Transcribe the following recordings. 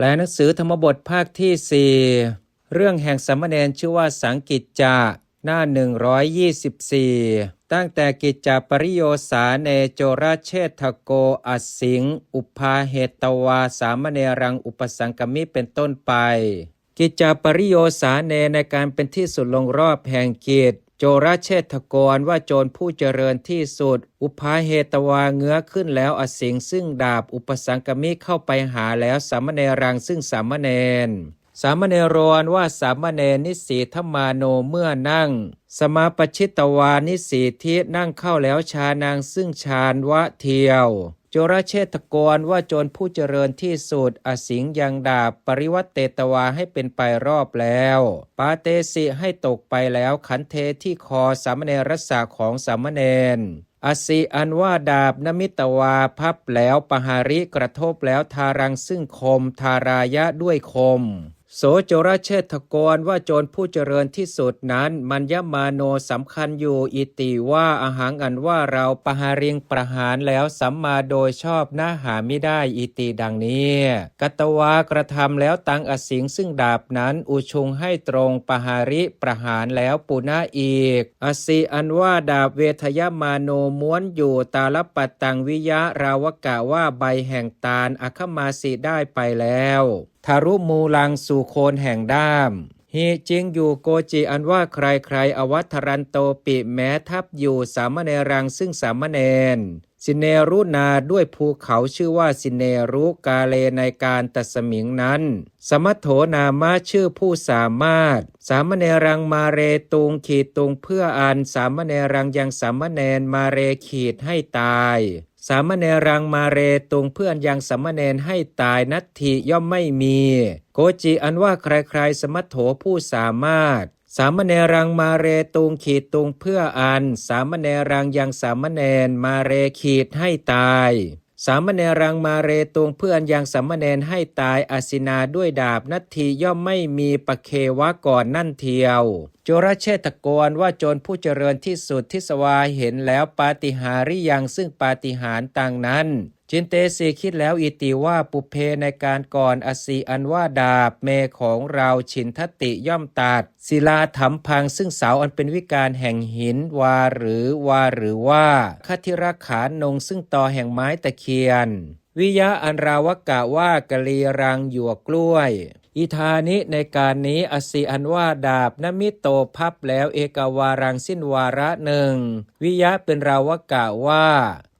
แปลหนังสือธรรมบทภาคที่4เรื่องแห่งสามเณรชื่อว่าสังกิจจะ หน้า124ตั้งแต่กิจจปริโยสาเนโจราเชษฐโกอัสสิงอุปาเหตวาสามเณรังอุปสังกมิเป็นต้นไปกิจจปริโยสาเนในการเป็นที่สุดลงรอบแห่งกิจโจราเชษฐกรว่าโจรผู้เจริญที่สุดอุปาเหตวาเงื้อขึ้นแล้วอสิงซึ่งดาบอุปสังกมิเข้าไปหาแล้วสามเณรังซึ่งสามเณรสามเณรว่าสามเณรนิสีธมาโนเมื่อนั่งสมาปชิตวานิสีทินั่งเข้าแล้วชานางซึ่งฌานวะเทียวโจรเชษฐกรว่าโจรผู้เจริญที่สุดอสิงยังดาบปริวัตเตตวาให้เป็นไปรอบแล้วปาเตสิให้ตกไปแล้วขันเทที่คอสามเณรรัสสะของสามเณรอสิอันว่าดาบนมิตวาพับแล้วปหาริกระทบแล้วทารังซึ่งคมทารายะด้วยคมโสโจรเชษฐกรว่าโจรผู้เจริญที่สุดนั้นมัญญมาโนสำคัญอยู่อิติว่าอาหารอันว่าเราปหาริงประหารแล้วสัมมาโดยชอบน่าหาไม่ได้อิติดังนี้กัตวากระทำแล้วตังอสิงซึ่งดาบนั้นอุชุงให้ตรงปหาริประหารแล้วปุณะอีกอสิอันว่าดาบเวทยมาโนม้วนอยู่ตาลปัตตังวิยะราวกะว่าใบแห่งตาลอคมาสิได้ไปแล้วทารุมูลังสู่โคนแห่งด้ามฮิจริงอยู่โกจิอันว่าใครอวัทรันโตปิแม้ทับอยู่สามเณรังซึ่งสามเณรสิเนรุนาด้วยภูเขาชื่อว่าสิเนรุกาเลในการตัสมิงนั้นสมัทโธนามะชื่อผู้สามารถสามเณรังมาเรตุงขีดตุงเพื่ออันสามเณรังยังสามเณรมาเรขีดให้ตายสามเณรังมาเรตุงเพื่อนยังสามเณรให้ตายนัตถิย่อมไม่มีโกจิอันว่าใครสมัทโธผู้สามารถสามเณรังมาเรตุงขีดตุงเพื่ออันสามเณรังยังสามเณรมาเรขีดให้ตายสามเณรังมาเรตุงเพื่อนยังสามเณรให้ตายอสินาด้วยดาบนัตถิย่อมไม่มีปะเควะก่อนนั่นเทียวโจรเชษฐกรว่าโจรผู้เจริญที่สุดทิสวาเห็นแล้วปาฏิหาริยังซึ่งปาฏิหาริย์ต่างนั้นจินเตสีคิดแล้วอิติว่าปุเพในการก่อนอสีอันว่าดาบเมของเราฉินทติย่อมตัดศิลาถำพังซึ่งเสาอันเป็นวิการแห่งหินวาหรือว่าคทิรขานงซึ่งตอแห่งไม้ตะเคียนวิยะอันราวกะว่ากะลีรังหยวกกล้วยอิธานิในการนี้อสีอันว่าดาบนมิโตพับแล้วเอกวารังสิ้นวาระหนึ่งวิยะเป็นราวกะว่า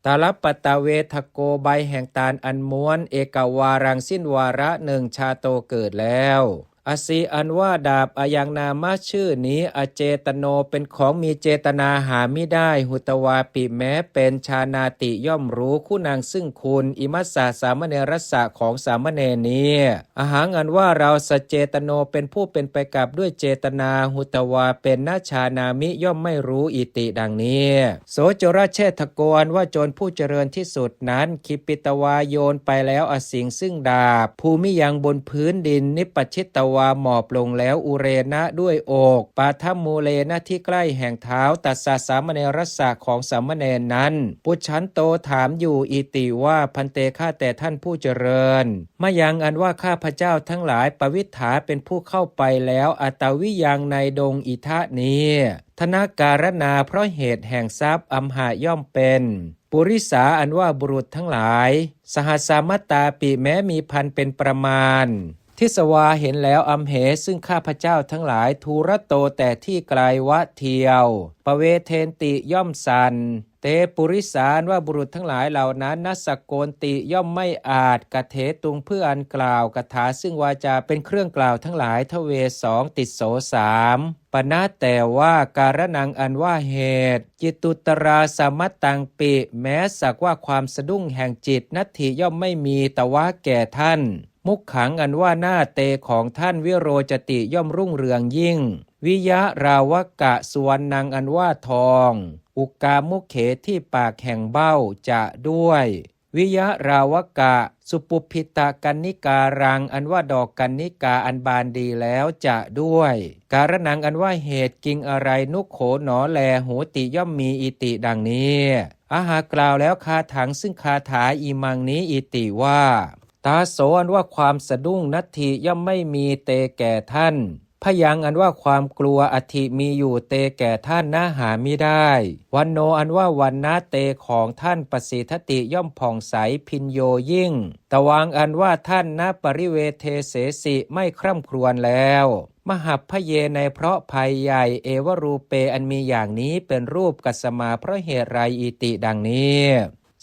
ตาลปตะเวทโกใบแห่งตาลอันม้วนเอกวารังสิ้นวาระหนึ่งชาโตเกิดแล้วอสีอันว่าดาบอายังนามะชื่อนี้อเจตโนเป็นของมีเจตนาหาไม่ได้หุตวาปิแม้เป็นชานาติย่อมรู้คุณางซึ่งคุณอิมัสสะสามเณรสะของสามเณรนี้อาหารอันว่าเราสเจตโนเป็นผู้เป็นไปกับด้วยเจตนาหุตวาเป็นนาชานามิย่อมไม่รู้อิติดังนี้โสโจรเชษฐกรว่าโจรผู้เจริญที่สุดนั้นคิปิตวาโยนไปแล้วอสิงซึ่งดาบภูมิยังบนพื้นดินนิปชิตวาหมอบลงแล้วอุเรนะด้วยอกปาทัมมูเลนะที่ใกล้แห่งเท้าตัสสะสามเณรรัสสะของสามเณรนั้นปุจฉันโตถามอยู่อิติว่าพันเตข้าแต่ท่านผู้เจริญมะยังอันว่าข้าพเจ้าทั้งหลายปวิถาเป็นผู้เข้าไปแล้วอัตวิยังในดงอิทะนี้ธนาการณาเพราะเหตุแห่งทรัพย์อัมหาย่อมเป็นปุริสาอันว่าบุรุษทั้งหลายสหัสสามตตาปิแม้มีพันเป็นประมาณทิสวาเห็นแล้วอัมเหซึ่งข้าพเจ้าทั้งหลายทูระโตแต่ที่ไกลวะเทียวปเวเทนติย่อมสันเตปุริสานว่าบุรุษทั้งหลายเหล่านั้นนัสโกนติย่อมไม่อาจกะเถตุงเพื่ออันกล่าวกถาซึ่งวาจาเป็นเครื่องกล่าวทั้งหลายทเวสองติดโสสามปนะแต่ว่าการนังอันว่าเหตุจิตุตราสมัตตังปิแม้สักว่าความสะดุ้งแห่งจิตนัตถิย่อมไม่มีแต่ว่าแก่ท่านมุขขังอันว่าหน้าเตของท่านวิโรจติย่อมรุ่งเรืองยิ่งวิยะราวกะสุวรรณังอันว่าทองอุกามุขเขที่ปากแห่งเบ้าจะด้วยวิยะราวกะสุปุพิตากันนิการังอันว่าดอกกันนิกาอันบานดีแล้วจะด้วยการนังอันว่าเหตุกิงอะไรนุโขหนอแลหูติย่อมมีอิติดังนี้อาหากล่าวแล้วคาถังซึ่งคาถาอีมังนี้อิติว่า ตาโสอันว่าความสะดุ้งนัตถิย่อมไม่มีเตแก่ท่านพยังอันว่าความกลัวอธิมีอยู่เตแก่ท่านน่าหามิได้วันโนอันว่าวันนะเตของท่านปสิทติย่อมผ่องใสพินโยยิ่งตวังอันว่าท่านณปริเวเทเสสิไม่คร่ำครวญแล้วมหัพพเยในเพราะภัยใหญ่เอวรูเปอันมีอย่างนี้เป็นรูปกัสมาเพราะเหตุไรอิติดังนี้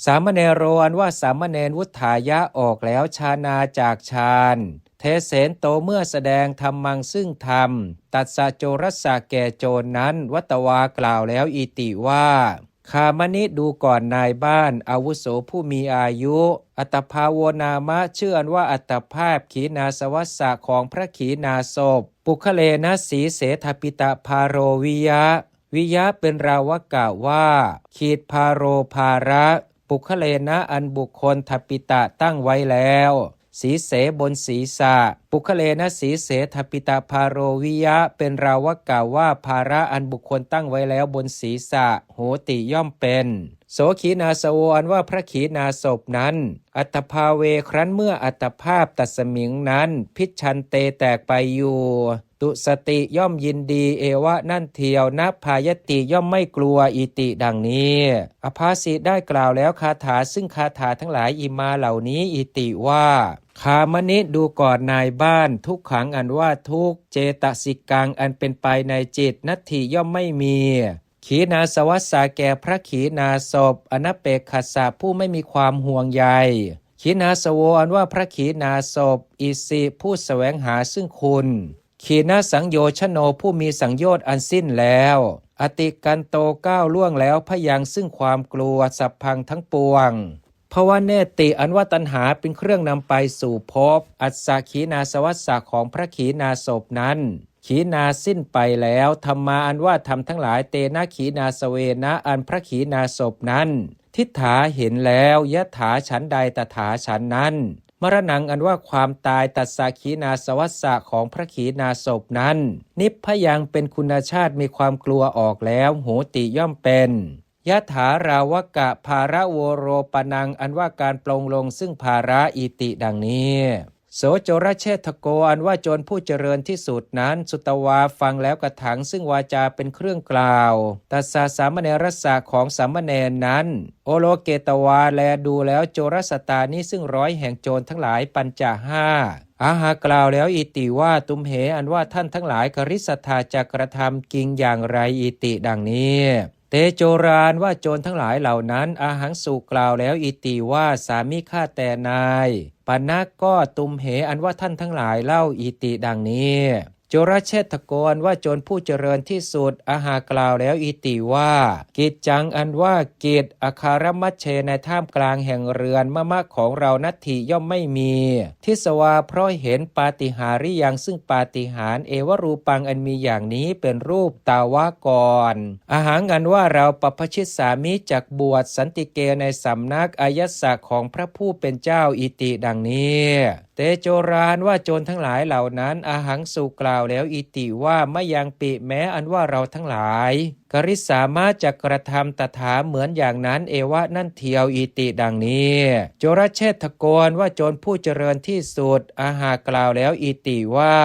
สามเณรโรอันว่าสามเณรวุฒายะออกแล้วชานาจากฌานเทเสนโตเมื่อแสดงธรรมังซึ่งธรรมตัสสะโจรสะแก่โจรนั้นวัตวากล่าวแล้วอิติว่าขามณิดูก่อนนายบ้านอาวุโสผู้มีอายุอัตภาโวนามะชื่ออันว่าอัตภาพขีณาสวัสสะของพระขีณาสพปุคเลนะสีเสธปิตะพาโรวิยะวิยะเป็นราวกะว่าขีดพาโรภาระปุคเลนะอันบุคคลทปิตะตั้งไว้แล้วสีเสบนศีรษะปุคเลนะสีเสทปิตาพาโรวิยะเป็นราวกล่าวว่าภาระอันบุคคลตั้งไว้แล้วบนศีรษะโหติย่อมเป็นโสขีนาสโวอันว่าพระขีณาสพนั้นอัตภาเวครั้นเมื่ออัตภาพตัสมิงนั้นพิชันเตแตกไปอยู่ตุสติย่อมยินดีเอวะนั่นเทียวนับพายติย่อมไม่กลัวอิติดังนี้อภาสิได้กล่าวแล้วคาถาซึ่งคาถาทั้งหลายอิมาเหล่านี้อิติว่าขามณิดูก่อนนายบ้านทุกขังอันว่าทุกเจตสิกังอันเป็นไปในจิตนัตถิย่อมไม่มีขีณาสวัสสะแก่พระขีณาสพอนัปเปกขัสสะผู้ไม่มีความห่วงใยขีณาสโวอันว่าพระขีณาสพอิสิผู้แสวงหาซึ่งคุณขีณาสังโยชโนผู้มีสังโยชน์อันสิ้นแล้วอติกันโตก้าวล่วงแล้วพยังซึ่งความกลัวสัพพังทั้งปวงภวเนติอันว่าตัณหาเป็นเครื่องนำไปสู่ภพอัสสะขีณาสวัสสะของพระขีณาสพนั้นขีณาสิ้นไปแล้วธรรมาอันว่าธรรมทั้งหลายเตนะขีณาสเวนะอันพระขีณาสพนั้นทิฏฐาเห็นแล้วยถาฉันใดตถาฉันนั้นมรณังอันว่าความตายตัสสะขีณาสวัสสะของพระขีณาสพนั้นนิพพยังเป็นคุณชาติมีความกลัวออกแล้วโหติย่อมเป็นยถาราวกะภาระโวโรปนังอันว่าการปลงลงซึ่งภาระอิติดังนี้โสโจรเชษฐโกอันว่าโจรผู้เจริญที่สุดนั้นสุตวาฟังแล้วกระถังซึ่งวาจาเป็นเครื่องกล่าวตัสสะสามเณรสะของสามเณรนั้นโอโลเกตวาแลดูแล้วโจรสตานี้ซึ่งร้อยแห่งโจรทั้งหลายปัญจห้าอาหากล่าวแล้วอิติว่าตุมเหอันว่าท่านทั้งหลายคริสธาจะกระทำกิงอย่างไรอิติดังนี้เตโจรานว่าโจรทั้งหลายเหล่านั้นอาหังสุกล่าวแล้วอิติว่าสามิข้าแต่นายปานะก็ตุมเหอันว่าท่านทั้งหลายเล่าอิติดังนี้โจรเชษฐโกอันว่าโจรผู้เจริญที่สุดอาหากล่าวแล้วอิติว่ากิจจังอันว่ากิจอาคารมัชเชในท่ามกลางแห่งเรือนมะของเรานัตถิย่อมไม่มีทิสวาเพราะเห็นปาฏิหาริยังซึ่งปาฏิหาริย์เอวรูปังอันมีอย่างนี้เป็นรูปตาวากรอาหารอันว่าเราปปชิตสามิจักบวชสันติเกในสำนักอายัสสะของพระผู้เป็นเจ้าอิติดังนี้เตโจรานว่าโจรทั้งหลายเหล่านั้นอาหังสุกล่าวแล้วอิติว่าไม่ยังปิแม้อันว่าเราทั้งหลายกริสามารถจะกระทำตถาเหมือนอย่างนั้นเอวะนั่นเทียวอิติดังนี้โจรเชษฐโกนว่าโจรผู้เจริญที่สุดอาหากล่าวแล้วอิติว่า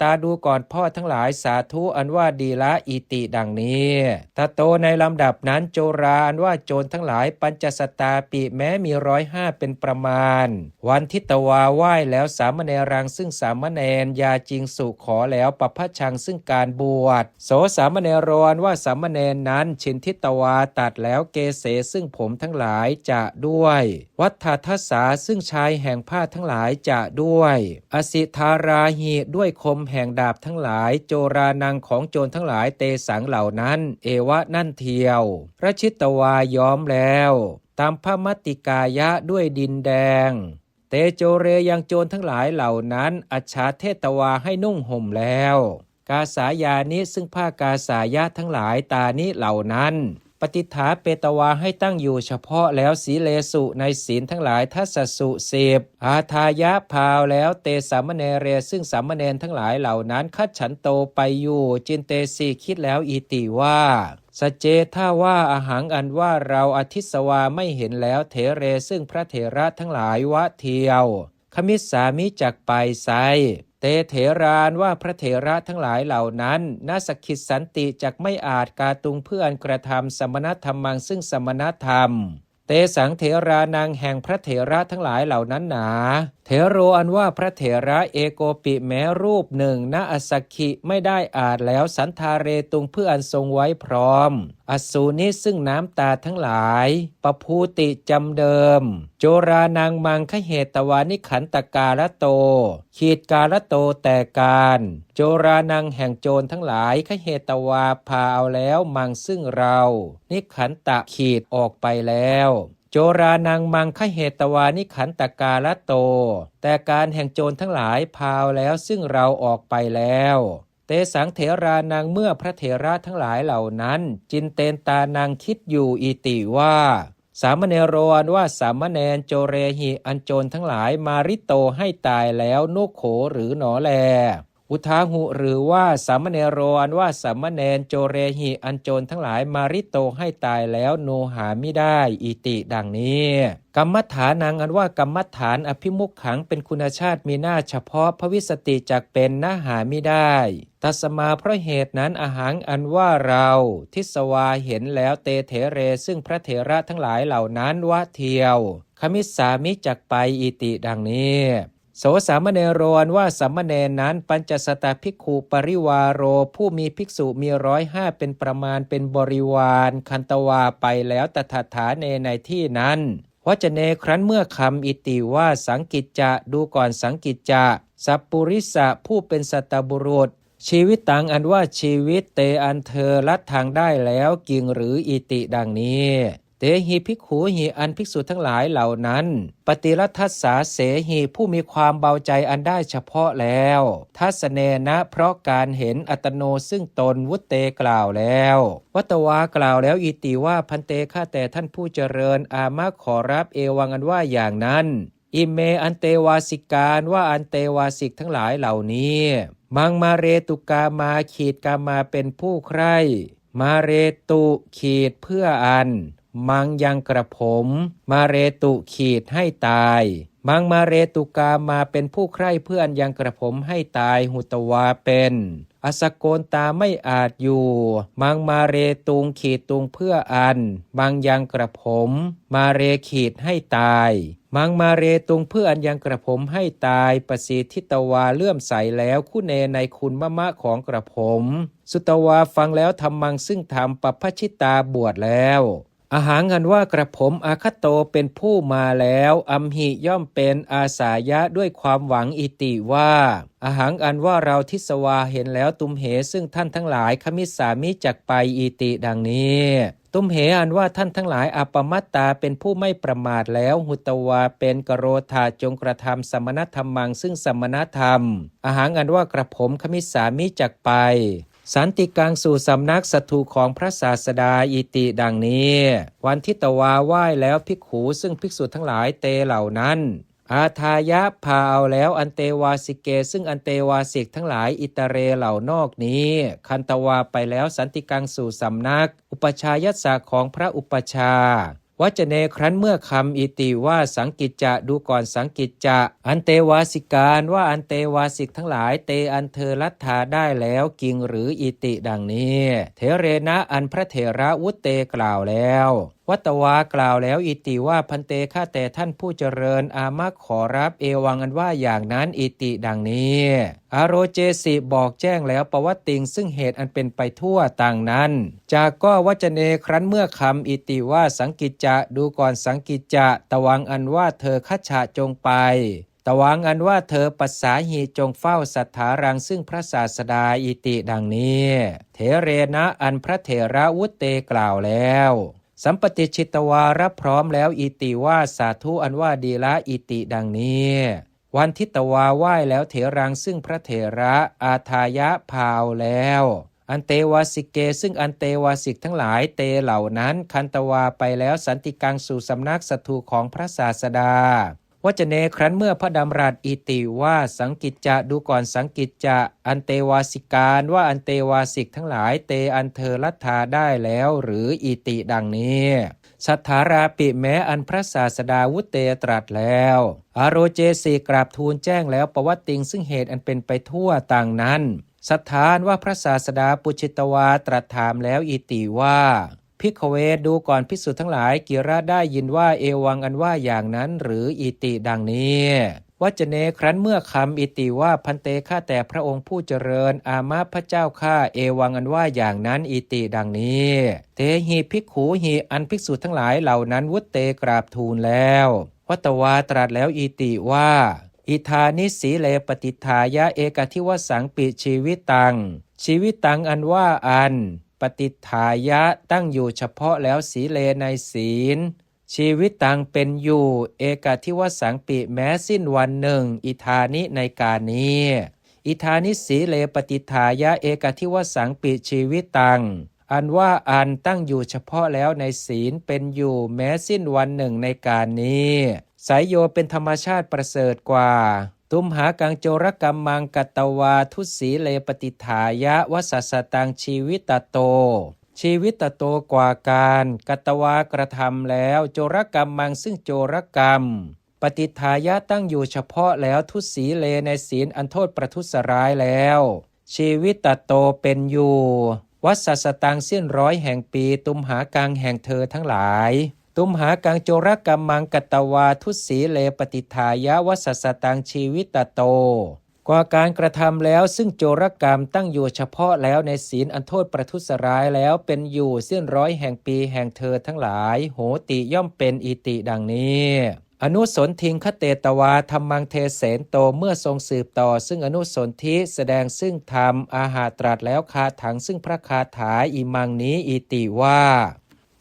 ตาดูก่อนพ่อทั้งหลายสาธุอันว่าดีละอิติดังนี้ตาโตในลำดับนั้นโจราอันว่าโจรทั้งหลายปัญจสตาปิแม้มี105เป็นประมาณวันทิตวาไหว้แล้วสามเณรังซึ่งสามเณรยาจริงสุขอแล้วปพชังซึ่งการบวชโสสามเณรอันว่าสามเณรนั้นชินทิตวาตัดแล้วเกเสซึ่งผมทั้งหลายจะด้วยวัฏฐทัสสาซึ่งชายแห่งผ้าทั้งหลายจะด้วยอสิธาราหิด้วยคมแห่งดาบทั้งหลายโจรานังของโจรทั้งหลายเตสังเหล่านั้นเอวะนั่นเทียวพระชิตวาย้อมแล้วตามพระมัตติกายะด้วยดินแดงเตโจเรยังโจรทั้งหลายเหล่านั้นอัจฉาเทตวาให้นุ่งห่มแล้วกาสายานิซึ่งผ้ากาสายะทั้งหลายตานิเหล่านั้นปฏิฐาเปตวาให้ตั้งอยู่เฉพาะแล้วสีเลสุในศีลทั้งหลายทัสสุ10อาทายะพาวแล้วเตสามเณเรซึ่งสามเณรทั้งหลายเหล่านั้นคัดฉันโตไปอยู่จินเตสีคิดแล้วอิติว่าสเจท่าว่าอาหังอันว่าเราอทิสวาไม่เห็นแล้วเถเรซึ่งพระเถระทั้งหลายวะเทียว ขมิสสามิจักไปไซเตเถรานว่าพระเถระทั้งหลายเหล่านั้นนาสกิจสันติจักไม่อาจกาตุงเพื่อนกระทำสมณธรรมังซึ่งสมณธรรมเตสังเถรานังแห่งพระเถระทั้งหลายเหล่านั้นหนาเถโรอันว่าพระเถระเอโกปิแม้รูปหนึ่งณอสักขิไม่ได้อาจแล้วสันทาเรตุงเพื่ออันทรงไว้พร้อมอสูนิซึ่งน้ำตาทั้งหลายปภูติจำเดิมโจรานังมังคเหตวานิขันตกาลโตขีดกาลโตแต่การโจรานังแห่งโจรทั้งหลายคเหตวาพาเอาแล้วมังซึ่งเรานิขันตะขีดออกไปแล้วโจรานังมังคเหตวานิขันตกาลโตแต่การแห่งโจรทั้งหลายพาวแล้วซึ่งเราออกไปแล้วเตสังเถรานังเมื่อพระเถระทั้งหลายเหล่านั้นจินเตนตานังคิดอยู่อิติว่าสามเณโรอันว่าสามเณรโจเรหิอันโจรทั้งหลายมาริโตให้ตายแล้วโนโขหรือหนอแลอุทาหุหรือว่าสามเณโรอันว่าสามเณรโจเรหิอันโจรทั้งหลายมาริโตให้ตายแล้วโนหามิได้อิติดังนี้กรรมฐานังอันว่ากรรมฐานอภิมุขขังเป็นคุณชาติมีหน้าเฉพาะพระวิสติจักเป็นนาหามิได้ตัสมาเพราะเหตุนั้นอหังอันว่าเราทิสวาเห็นแล้วเตเถเรซึ่งพระเถระทั้งหลายเหล่านั้นว่าเทียวขมิสสามิจักไปอิติดังนี้โสสามเณโรอันว่าสามเณรนั้นปัญจสตภิกขุปริวาโรผู้มีภิกษุมี105เป็นประมาณเป็นบริวารคันตวาไปแล้วตถาฐาเนในที่นั้นวจเนครั้นเมื่อคำอิติว่าสังกิจจะดูก่อนสังกิจจะสัพปุริสะผู้เป็นสัตตบุรุษชีวิตตังอันว่าชีวิตเตอันเธอลัดทางได้แล้วกิ่งหรืออิติดังนี้เตหิภิกขุหิอันภิกษุทั้งหลายเหล่านั้นปฏิรัทัสสาเสหิผู้มีความเบาใจอันได้เฉพาะแล้วทัสเนนะเพราะการเห็นอัตโนซึ่งตนวุตเตกล่าวแล้ววัตวากล่าวแล้วอิติว่าพันเตข้าแต่ท่านผู้เจริญอามาขอรับเอวังอันว่าอย่างนั้นอิเมอันเตวาสิการว่าอันเตวาสิกทั้งหลายเหล่านี้มังมาเรตุกามาขีดกามาเป็นผู้ใคร่มาเรตุขีดเพื่ออันมังยังกระผมมาเรตุขีดให้ตายมังมาเรตุกามาเป็นผู้ใคร่เพื่อนยังกระผมให้ตายหุตวาเป็นอสโกนตาไม่อาจอยู่มังมาเรตุงขีดตุงเพื่ออันมังยังกระผมมาเรขีดให้ตายมังมาเรตุงเพื่ออันยังกระผมให้ตายปสีทิตวาเลื่อมใสแล้วคู่เนในคุณมะมะของกระผมสุตวาฟังแล้วทำมังซึ่งทำปัพพชิตาบวชแล้วอาหารกันว่ากระผมอาคโตเป็นผู้มาแล้วอัมหิย่อมเป็นอาสายะด้วยความหวังอิติว่าอาหารอันว่าเราทิสวาเห็นแล้วตุมเหซึ่งท่านทั้งหลายขมิสสามิจักไปอิติดังนี้ตุมเหอันว่าท่านทั้งหลายอัปปมัตตาเป็นผู้ไม่ประมาทแล้วหุตวาเป็นกโรธาจงกระทำสมณธรรมังซึ่งสมณธรรมอาหารอันว่ากระผมขมิสสามิจักไปสันติกังสู่สำนักสัตถุของพระศาสดาอิติดังนี้วันทิตวาไหว้แล้วภิกขุซึ่งภิกษุทั้งหลายเตเหล่านั้นอาทายะพาเอาแล้วอันเตวาสิเกซึ่งอันเตวาสิกทั้งหลายอิตเรเหล่านอกนี้คันตวาไปแล้วสันติกังสู่สำนักอุปชายัสสะของพระอุปชาวจเนครั้นเมื่อคำอิติว่าสังกิจจะดูก่อนสังกิจจะอันเตวาสิการว่าอันเตวาสิกทั้งหลายเตอันเธอลัทธาได้แล้วกิ่งหรืออิติดังนี้เถเรนะอันพระเถระวุตเตกล่าวแล้ววัตวากล่าวแล้วอิติว่าพันเตข้าแต่ท่านผู้เจริญอามาขอรับเอวังอันว่าอย่างนั้นอิติดังนี้อโรเจสิบอกแจ้งแล้วปวัตติงซึ่งเหตุอันเป็นไปทั่วต่างนั้นจากก็วจเนครั้นเมื่อคำอิติว่าสังกิจจะดูก่อนสังกิจจะตวังอันว่าเธอคัจฉะจงไปตวังอันว่าเธอปัสสาหีจงเฝ้าสัทธารังซึ่งพระศาสดาอิติดังนี้เถเรนะอันพระเถระวุตเตกล่าวแล้วสัมปติชิตวารับพร้อมแล้วอิติว่าสาธุอันว่าดีละอิติดังนี้วันทิตวาไหว้แล้วเถรังซึ่งพระเถระอาทายะพาวแล้วอันเตวาสิเกซึ่งอันเตวาสิกทั้งหลายเตเหล่านั้นคันตวาไปแล้วสันติกังสู่สำนักสัตถุของพระศาสดาวจเนครั้นเมื่อพระดำรัสอิติว่าสังกิจจะดูก่อนสังกิจจะอันเตวาสิการว่าอันเตวาสิกทั้งหลายเตอันเธอลัทธาได้แล้วหรืออิติดังนี้ สัทธาราปิแม้อันพระศาสดาวุเตตรัสแล้วอโรเจสีกราบทูลแจ้งแล้วปวัตติงซึ่งเหตุอันเป็นไปทั่วต่างนั้นสัทธานว่าพระศาสดาปุจิตวาตรัสถามแล้วอิติว่าภิกขเวดูก่อนภิกษุทั้งหลายกิระได้ยินว่าเอวังอันว่าอย่างนั้นหรืออิติดังนี้วัจเนครั้นเมื่อคำอิติว่าพันเตข้าแต่พระองค์ผู้เจริญอามาพระเจ้าข้าเอวังอันว่าอย่างนั้นอิติดังนี้เตหิภิกขุหิอันภิกษุทั้งหลายเหล่านั้นวุตเตกราบทูลแล้ววัตวาตรัสแล้วอิติว่าอิธานิสีเลปฏิทายะเอกทิวสังปิชีวิตังชีวิตังอันว่าอันปฏิทายะตั้งอยู่เฉพาะแล้วสีเลในศีลชีวิตตังเป็นอยู่เอกทิวสังปิแม้สิ้นวันหนึ่งอิธานิในการนี้อิธานิสีเลปฏิทายะเอกทิวสังปิชีวิตตังอันว่าอันตั้งอยู่เฉพาะแล้วในศีลเป็นอยู่แม้สิ้นวันหนึ่งในการนี้สายโยเป็นธรรมชาติประเสริฐกว่าตุมหากังโจรกรรมังกัตตวาทุสีเลปฏิทายะวสัสสตังชีวิตโตชีวิตโตกว่าการกัตตวากระทำแล้วโจรกรรมังซึ่งโจรกรรมปฏิทายะตั้งอยู่เฉพาะแล้วทุสีเลในศีลอันโทษประทุษร้ายแล้วชีวิตโตเป็นอยู่วสัสสตังสิ้นร้อยแห่งปีตุมหากังแห่งเธอทั้งหลายตุมหากังโจรกรรมังกัตตวาทุสีเลปฏิทายะวสัสสตังชีวิตโตกว่าการกระทำแล้วซึ่งโจรกรรมตั้งอยู่เฉพาะแล้วในศีลอันโทษประทุษร้ายแล้วเป็นอยู่สิ้นร้อยแห่งปีแห่งเธอทั้งหลายโหติย่อมเป็นอิติดังนี้อนุสนทิงคเตตวาธรรมังเทเสนโตเมื่อทรงสืบต่อซึ่งอนุสนธิแสดงซึ่งธรรมอาหาตรัสแล้วคาถังซึ่งพระคาถาอิมังนี้อิติว่า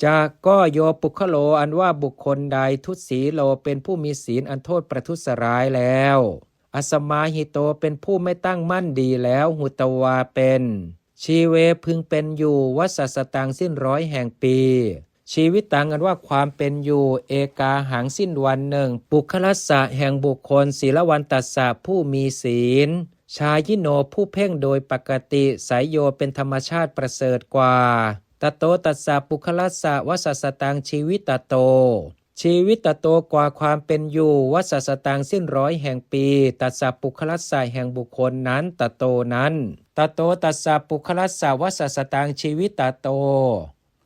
จากก็โยปุคโลอันว่าบุคคลใดทุศีโลเป็นผู้มีศีลอันโทษประทุษร้ายแล้วอสมาหิโตเป็นผู้ไม่ตั้งมั่นดีแล้วหุตวาเป็นชีเวพึงเป็นอยู่วัสสตังสิ้นร้อยแห่งปีชีวิตตังอันว่าความเป็นอยู่เอกาหังสิ้นวันหนึ่งปุคลัสสะแห่งบุคคลศีลวันตัสสะผู้มีศีลชายิโนผู้เพ่งโดยปกติสายโยเป็นธรรมชาติประเสริฐกว่าตโตตัสสะปุคลัสสะวสัสสตังชีวิตโตชีวิตโตกว่าความเป็นอยู่วสัสสตังสิ้นร้อยแห่งปีตัสสะปุคลัสสะแห่งบุคคลนั้นตโตนั้นตโตตัสสะปุคลัสสะวสัสสตังชีวิตโต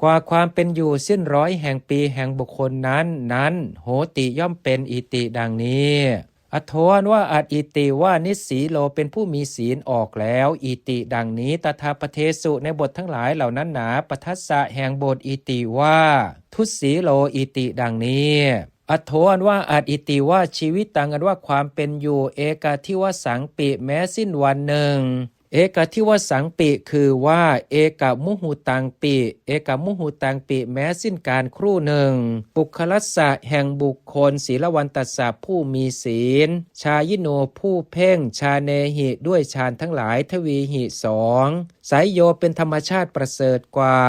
กว่าความเป็นอยู่สิ้นร้อยแห่งปีแห่งบุคคลนั้นโหติย่อมเป็นอิติดังนี้อโทนว่าอัดอิติว่านิสีโลเป็นผู้มีศีลออกแล้วอิติดังนี้ตถาปเทสุในบททั้งหลายเหล่านั้นหนาปทัสสะแห่งบทอิติว่าทุสีโลอิติดังนี้อโทนว่าอัดอิติว่าชีวิตตังอันว่าความเป็นอยู่เอกทิวสังปิแม้สิ้นวันหนึ่งเอกทิวสังปิคือว่าเอกมุหุตังปิเอกมุหุตังปิแม้สิ้นการครู่หนึ่งปุคลัสสะแห่งบุคคลศีลวันตัสสะผู้มีศีลชายิโนผู้เพ่งชาเนหิด้วยฌานทั้งหลายทวีหิสองสายโยเป็นธรรมชาติประเสริฐกว่า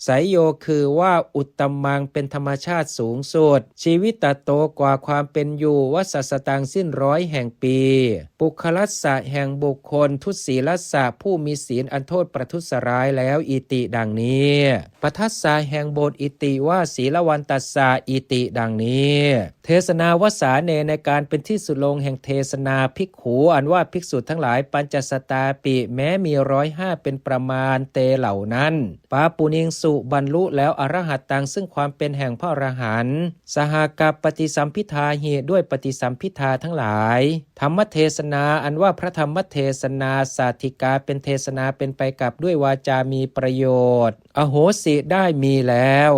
สายโยคือว่าอุตตมังเป็นธรรมชาติสูงสุดชีวิตโตกว่าความเป็นอยู่วสัสสตังสิ้นร้อยแห่งปีปุคลัสสะแห่งบุคคลทุศีลัสสะผู้มีศีลอันโทษประทุษร้ายแล้วอิติดังนี้ปทัสสะแห่งบทอิติว่าศีลวันตัสสะอิติดังนี้เทศนาวสาเนในการเป็นที่สุดลงแห่งเทศนาภิกขุอันว่าภิกษุทั้งหลายปัญจสตาปิแม้มี105เป็นประมาณเตเหล่านั้นปาปุนิงสุบรรลุแล้วอรหัตตังซึ่งความเป็นแห่งพระอรหันต์สหกับปฏิสัมพิทาเหตุด้วยปฏิสัมพิทาทั้งหลายธรรมเทศนาอันว่าพระธรรมเทศนาสาธิกาเป็นเทศนาเป็นไปกับด้วยวาจามีประโยชน์อโหสิได้มีแล้ว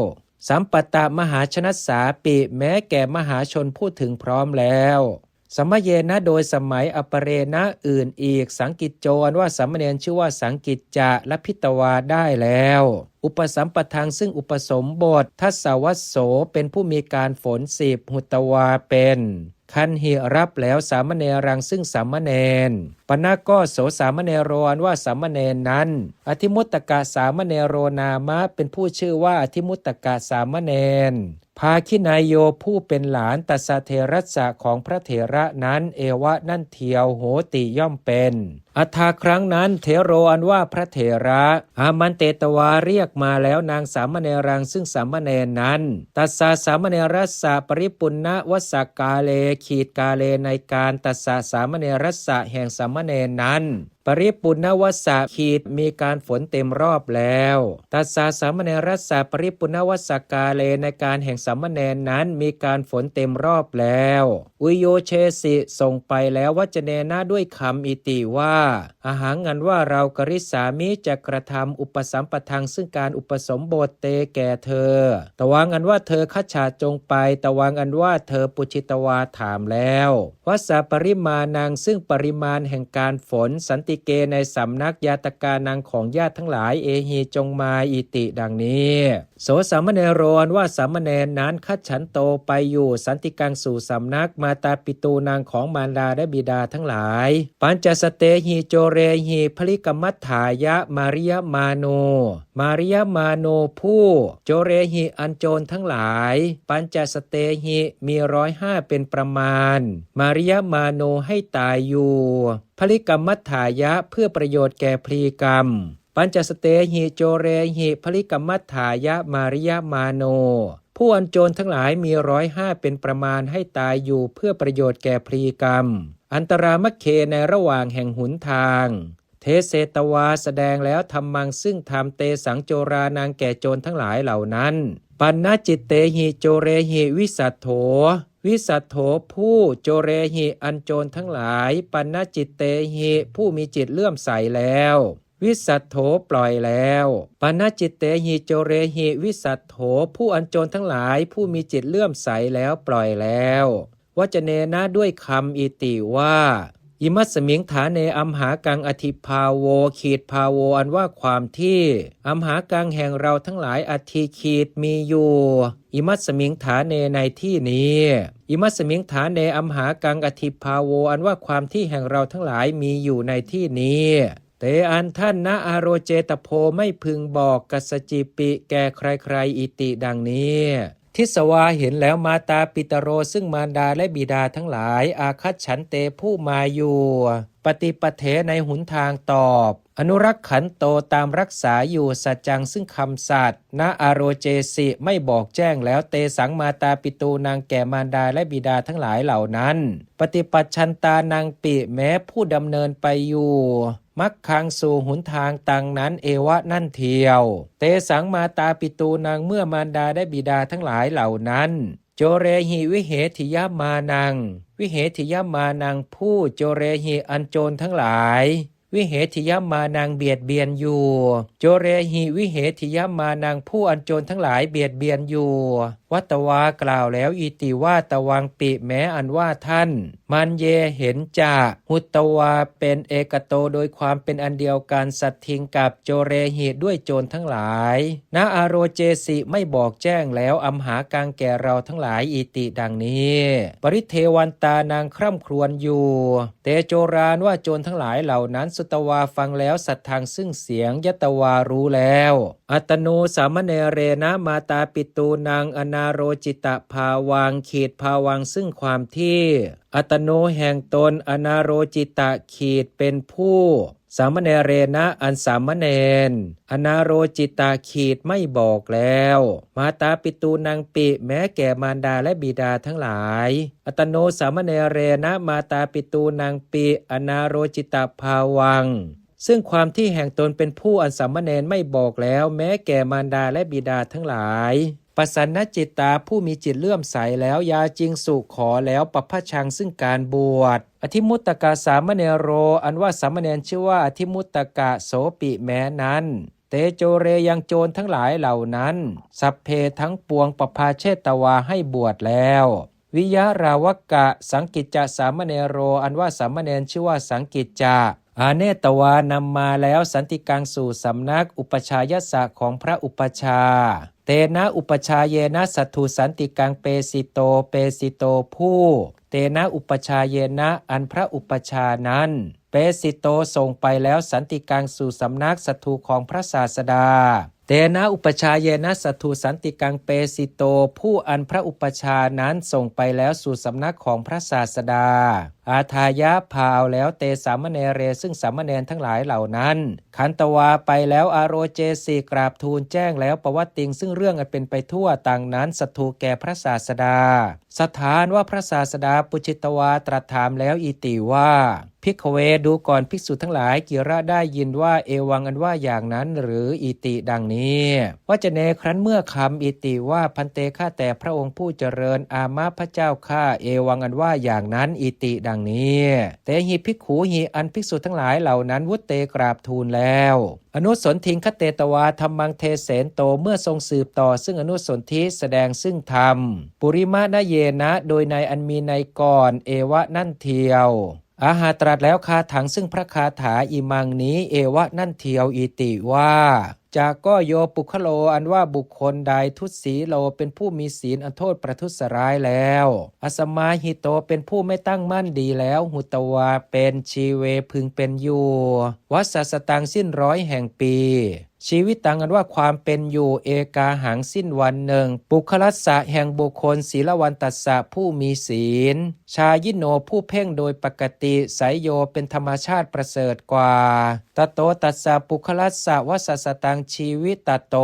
สัมปตะมหาชนสาปิแม้แก่มหาชนพูดถึงพร้อมแล้วสมเยนะโดยสมัยอปเรณะอื่นอีกสังกิจโจอันว่าสามเณรชื่อว่าสังกิจจะและพิตวาได้แล้วอุปสัมปทังซึ่งอุปสมบททัสสวัสโสเป็นผู้มีการฝน10หุตวาเป็นคันหิรับแล้วสามเณรังซึ่งสามเณรปณะก็โสสามเณโรอันว่าสามเณรนั้นอธิมุตตกะสามเณโรนามะเป็นผู้ชื่อว่าอธิมุตตกะสามเณร ภาคินายโยผู้เป็นหลานตัสสะเทระสะของพระเถระนั้นเอวะนั่นเทียวโหติย่อมเป็นอัฏฐาครั้งนั้นเถโรอันว่าพระเถระอามันเตตวาเรียกมาแล้วนางสามเณรังซึ่งสามเณรนั้นตัสสะสามเณรัสสะปริปุณณวสกาเลขีดกาเลในการตัสสะสามเณรัสสะแห่งสามเณรนั้นปริปุณณวสขีดมีการฝนเต็มรอบแล้วตัสสะสามเณรัสสะปริปุณณวสกาเลในการแห่งสามเณรนั้นมีการฝนเต็มรอบแล้วอุโยเชสิส่งไปแล้ววจเนนะด้วยคำอิติว่าอาหางันว่าเรากริสามิจะกระทำอุปสัมปทังซึ่งการอุปสมบทเตแก่เธอตวังอันว่าเธอคัจฉาจงไปตวังอันว่าเธอปุชิตวาถามแล้ววัสสะปริมาณังซึ่งปริมาณแห่งการฝนสันติเกในสำนักยาตกานังของญาติทั้งหลายเอหีจงมาอิติดังนี้โสสามเณโรอันว่าสามเณรนั้นคัจฉันโตไปอยู่สันติกังสู่สำนักมาตาปิตูนางของมารดาและบิดาทั้งหลายปัญจสเตหีโจเรหีพลิกมัฏฐายะมาริยมาโนผู้โจเรหีอันโจรทั้งหลายปัญจสเตหีมี105เป็นประมาณมาริยมาโนให้ตายอยู่พลิกมัฏฐายะเพื่อประโยชน์แก่พลีกรรมปัญจสเตหิโจเรหิพลิกมัฏฐายะมาริยมาโนผู้อันโจรทั้งหลายมี105เป็นประมาณให้ตายอยู่เพื่อประโยชน์แก่พลีกรรมอันตรามเคในระหว่างแห่งหนทางเทเสตวาแสดงแล้วธรรมังซึ่งธรรมเตสังโจรานางแก่โจรทั้งหลายเหล่านั้นปันนจิตเตหิโจเรหิวิสัทโธผู้โจเรหิอันโจรทั้งหลายปันนจิตเตหิผู้มีจิตเลื่อมใสแล้ววิสัทโธปล่อยแล้วปณจิตเตหิโจเรหิวิสัทโธผู้อันโจรทั้งหลายผู้มีจิตเลื่อมใสแล้วปล่อยแล้ววจเนนะด้วยคำอิติว่าอิมัสสมิงฐาเนอัมหากังอธิภาโวขีดภาโวอันว่าความที่อัมหากังแห่งเราทั้งหลายอธิขีดมีอยู่อิมัสสมิงฐาเนในที่นี้อิมัสสมิงฐาเนอัมหากังอธิภาโวอันว่าความที่แห่งเราทั้งหลายมีอยู่ในที่นี้เตอันท่านนะอาโรเจตโพไม่พึงบอกกัสจิปิแก่ใครๆอิติดังนี้ทิสวาเห็นแล้วมาตาปิตโรซึ่งมารดาและบิดาทั้งหลายอาคัจฉันเตผู้มาอยู่ปฏิปเทในหนทางตอบอนุรักขันโตตามรักษาอยู่สัจจังซึ่งคำสัตย์ณอาโรเจสิไม่บอกแจ้งแล้วเตสังมาตาปิตูนางแก่มารดาและบิดาทั้งหลายเหล่านั้นปฏิปัชชันตานางปิแม้ผู้ดำเนินไปอยู่มักคังสู่หนทางตังนั้นเอวะนั่นเทียวเตสังมาตาปิตูนางเมื่อมารดาและบิดาทั้งหลายเหล่านั้นโจเรหิวิเหติยมานังผู้โจเรหิอันโจรทั้งหลายวิเหติยมานังเบียดเบียนอยู่โจเรหิวิเหติยมานังผู้อันโจรทั้งหลายเบียดเบียนอยู่วัตวากล่าวแล้วอิติว่าตวังปิแม้อันว่าท่านมันเยเห็นจะหุตวาเป็นเอกโตโดยความเป็นอันเดียวกันสัตทิงกับโจเรหิด้วยโจรทั้งหลายณอาโรเจสิไม่บอกแจ้งแล้วอัมหากังแก่เราทั้งหลายอิติดังนี้ปริเทวันตานางคร่ำครวญอยู่เตโจรานว่าโจรทั้งหลายเหล่านั้นสุตวาฟังแล้วสัตทางซึ่งเสียงยตวารู้แล้วอัตโนสามเณเรนะมาตาปิตูนางอนาโรจิตะภาวังขีดภาวังซึ่งความที่อัตโนแห่งตนอนาโรจิตะขีดเป็นผู้สามเณเรนะอันสามเณรอนาโรจิตาขีดไม่บอกแล้วมาตาปิตูนางปิแม้แก่มารดาและบิดาทั้งหลายอัตโนสามเณเรนะมาตาปิตูนางปิอนาโรจิตาภาวังซึ่งความที่แห่งตนเป็นผู้อันสามเณรไม่บอกแล้วแม้แก่มารดาและบิดาทั้งหลายปสันนจิตตาผู้มีจิตเลื่อมใสแล้วยาจิงสุขอแล้วปัพพชังซึ่งการบวชอธิมุตตกะสามเณโรอันว่าสามเณรชื่อว่าอธิมุตตกะโสปิแม้นั้นเตโจเรยังโจรทั้งหลายเหล่านั้นสัพเพทั้งปวงปภาเชตวาให้บวชแล้ววิยราวกะสังกิจจะสามเณโรอันว่าสามเณรชื่อว่าสังกิจจะอาเนตวานำมาแล้วสันติกังสู่สำนักอุปชายสะของพระอุปชาเตนะอุปชาเยนะสัตถุสันติกังเปสิโตผู้เตนะอุปชาเยนะอันพระอุปชานั้นเปสิโตส่งไปแล้วสันติกังสู่สำนักสัตถุของพระศาสดาเ เตนะอุปชาเยนะสัตถุสันติกังเปสิโตผู้อันพระอุปชานั้นส่งไปแล้วสู่สำนักของพระศาสดาอาทายะพาเอาแล้วเตสามเณเรซึ่งสามเณรทั้งหลายเหล่านั้นขันตวาไปแล้วอาโรเจสีกราบทูลแจ้งแล้วปวัตติงซึ่งเรื่องอันเป็นไปทั่วต่างนั้นสัตถุแก่พระศาสดาสถานว่าพระศาสดาปุจิตวาตรัสถามแล้วอิติว่าภิกขเวดูก่อนภิกษุทั้งหลายกิระได้ยินว่าเอวังอันว่าอย่างนั้นหรืออิติดังนี้ว่าจะเนครั้นเมื่อคำอิติว่าพันเตข้าแต่พระองค์ผู้เจริญอามาพระเจ้าข้าเอวังอันว่าอย่างนั้นอิติดังนี้เตหิภิกขุหิอันภิกษุทั้งหลายเหล่านั้นวุตเตกราบทูลแล้วอนุสนทิงคเตตวาธรรมังเทเสนโตเมื่อทรงสืบต่อซึ่งอนุสนธิแสดงซึ่งธรรมปุริมาณเยนะโดยในอันมีในก่อนเอวะนั่นเทียวอาหาตรัสแล้วคาถังซึ่งพระคาถาอิมังนี้เอวะนั่นเทียวอิติว่าจากก็โยปุคโลอันว่าบุคคลใดทุศีโลเป็นผู้มีศีลอันโทษประทุษร้ายแล้วอสมาหิโตเป็นผู้ไม่ตั้งมั่นดีแล้วหุตวาเป็นชีเวพึงเป็นอยู่วัสสตังสิ้นร้อยแห่งปีชีวิตตังอันว่าความเป็นอยู่เอกาหังสิ้นวันหนึ่งปุคลัสสะแห่งบุคคลศีลวันตัสสะผู้มีศีลชายิโนผู้เพ่งโดยปกติไสยโยเป็นธรรมชาติประเสริฐกว่าตโตตัสสะปุคลัสสะวัสสตังชีวิตตโต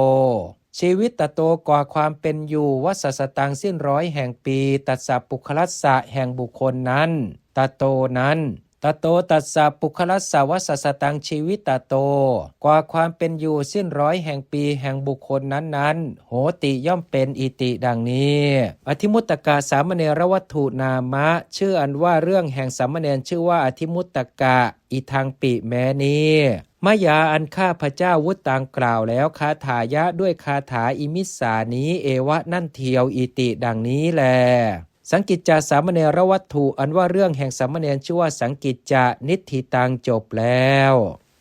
ชีวิตตโตกว่าความเป็นอยู่วัสสตังสิ้นร้อยแห่งปีตัสสะปุคลัสสะแห่งบุคคลนั้นตโตนั้นตโตตัสสะปุคลัสสะวัสสตังชีวิตตโตกว่าความเป็นอยู่สิ้นร้อยแห่งปีแห่งบุคคลนั้นโหติย่อมเป็นอิติดังนี้อธิมุตตกะสามเณรวัตถุนามะชื่ออันว่าเรื่องแห่งสามเณรชื่อว่าอธิมุตตกะอิทังปิแม้นี้มายาอันข้าพเจ้าวุตตังกล่าวแล้วคาถายะด้วยคาถาอิมิสสานี้เอวะนั่นเทียวอิติดังนี้แลสังกิจจาสามเณรวัตถุอันว่าเรื่องแห่งสามเณรชื่อว่าสังกิจจานิทธิตังจบแล้ว